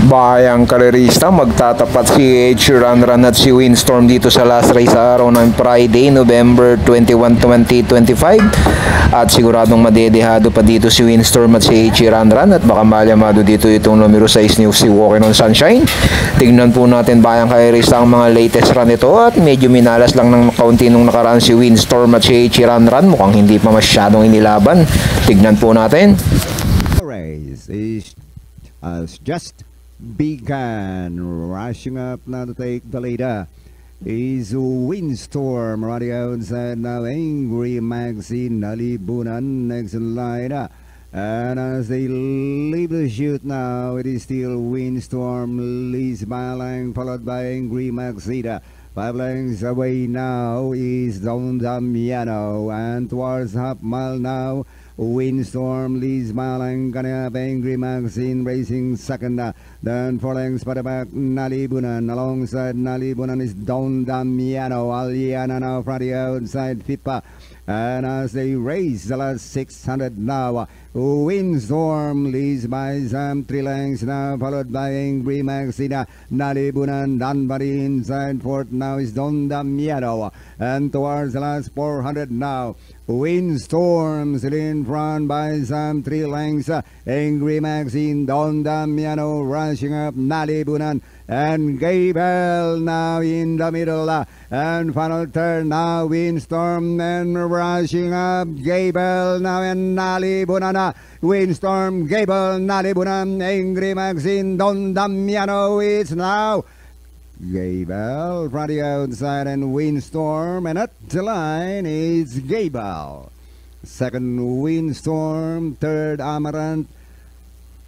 Bayang karerista, magtatapat si H. Ranran at si Windstorm dito sa last race sa araw ng Friday, November 21, 2025. At siguradong madedehado pa dito si Windstorm at si H. Ranran at baka malyamado dito itong numero 6 ni si Walking on Sunshine. Tingnan po natin bayang karerista ang mga latest run ito at medyo minalas lang ng kaunti nung nakaraan si Windstorm at si H. Ranran. Mukhang hindi pa masyadong inilaban. Tignan po natin. Race is just began. Rushing up now to take the leader is Windstorm. Right outside now, Angry Maxine, Nalibunan next in line. And as they leave the chute now, it is still Windstorm leads by a length, followed by Angry Maxine. 5 lengths away now is Don Damiano, and towards half mile now, Windstorm leads by a length, gonna have Angry Maxine racing second. Then 4 lengths by the back, Nalibunan. Alongside Nalibunan is Don Damiano. Aliana now from the outside, Fipa. And as they race the last 600 now, Windstorm leads by some 3 lengths now, followed by Angry Maxina. Nalibunan, Dunbury inside fourth now is Don Damiano. And towards the last 400 now, Windstorm still in front by some 3 lengths. Angry Maxine, Don Damiano rushing up, Nalibunan and Gable now in the middle. And final turn now, Windstorm and rushing up, Gable now and Nalibunan. Windstorm, Gable, Nalibunan, Angry Maxine, Don Damiano is now Gable from the outside and Windstorm, and at the line is Gable. Second Windstorm, third Amaranth,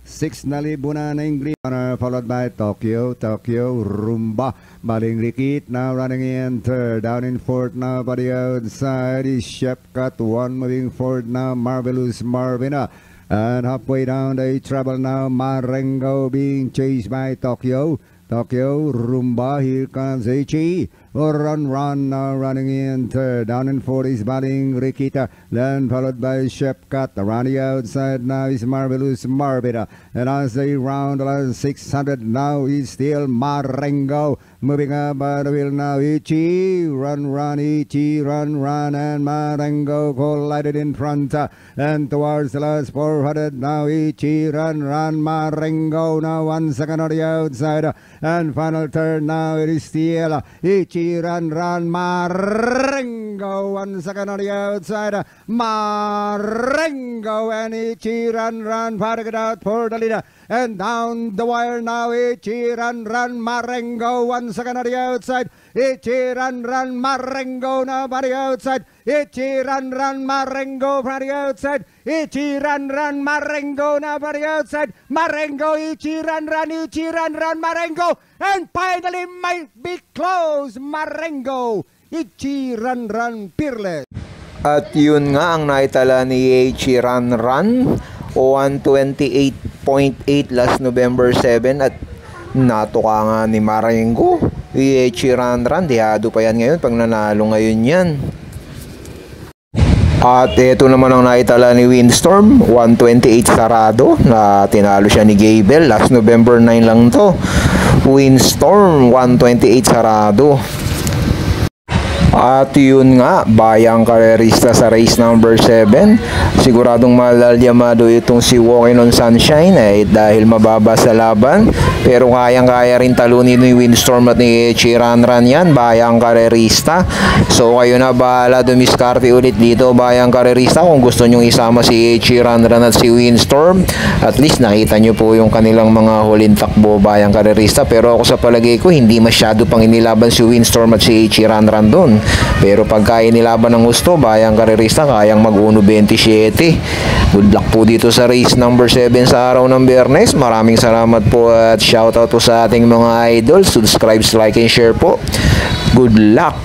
6 Nalibunan, Angry, followed by Tokyo, Rumba, Maling Rikit now running in third, down in fourth now by the outside is Shepcut, 1 moving forward now, Marvelous Marvina, and halfway down they travel now, Marengo being chased by Tokyo, Rumba, here comes Ichi, run now running in third, down in fourth is Maling Rikita, then followed by Shepcut, around the outside now is Marvelous Marvina, and as they round the last 600 now is still Marengo, moving up by the wheel now, Ichi, Ichi, run, and Marengo collided in front, and towards the last 400 now, Ichi, run, Marengo now 1 second on the outside, and final turn now it is still Ichi, run, Marengo 1 second on the outside, Marengo and Ichi, run, fighting it out for the leader, and down the wire now, Ichi, run, Marengo 1 second on the outside, Ichi, run, Marengo now by the outside, Ichi, run, Marengo from the outside, Ichi, run, Marengo now by the outside, Marengo, Ichi, run, Marengo, and finally might be close, Marengo, Ichi, run, Peerless. At yun nga ang naitala ni H. Ranran, 128.8 last November 7 at natuka nga ni Marengo. H. Ranran, dehado pa yan ngayon pag nanalo ngayon yan. At ito naman ang naitala ni Windstorm, 128 sarado na tinalo siya ni Gable. Last November 9 lang to. Windstorm, 128 sarado. At yun nga, bayang karerista sa race number 7. Siguradong malalyamado itong si Walking on Sunshine dahil mababa sa laban. Pero kayang-kaya rin talunin ni Windstorm at ni H. Ranran yan, bayang karerista. So kayo na bahala dumiskarte ulit dito, bayang karerista. Kung gusto nyong isama si H. Ranran at si Windstorm, at least nakita nyo po yung kanilang mga huling takbo, bayang karerista. Pero ako sa palagay ko, hindi masyado pang inilaban si Windstorm at si H. Ranran doon. Pero pagka inilaban ng gusto, bayang karerista, kayang mag-1.27. Good luck po dito sa race number 7 sa araw ng Biyernes. Maraming salamat po at shoutout po sa ating mga idol. Subscribe, like, and share po. Good luck!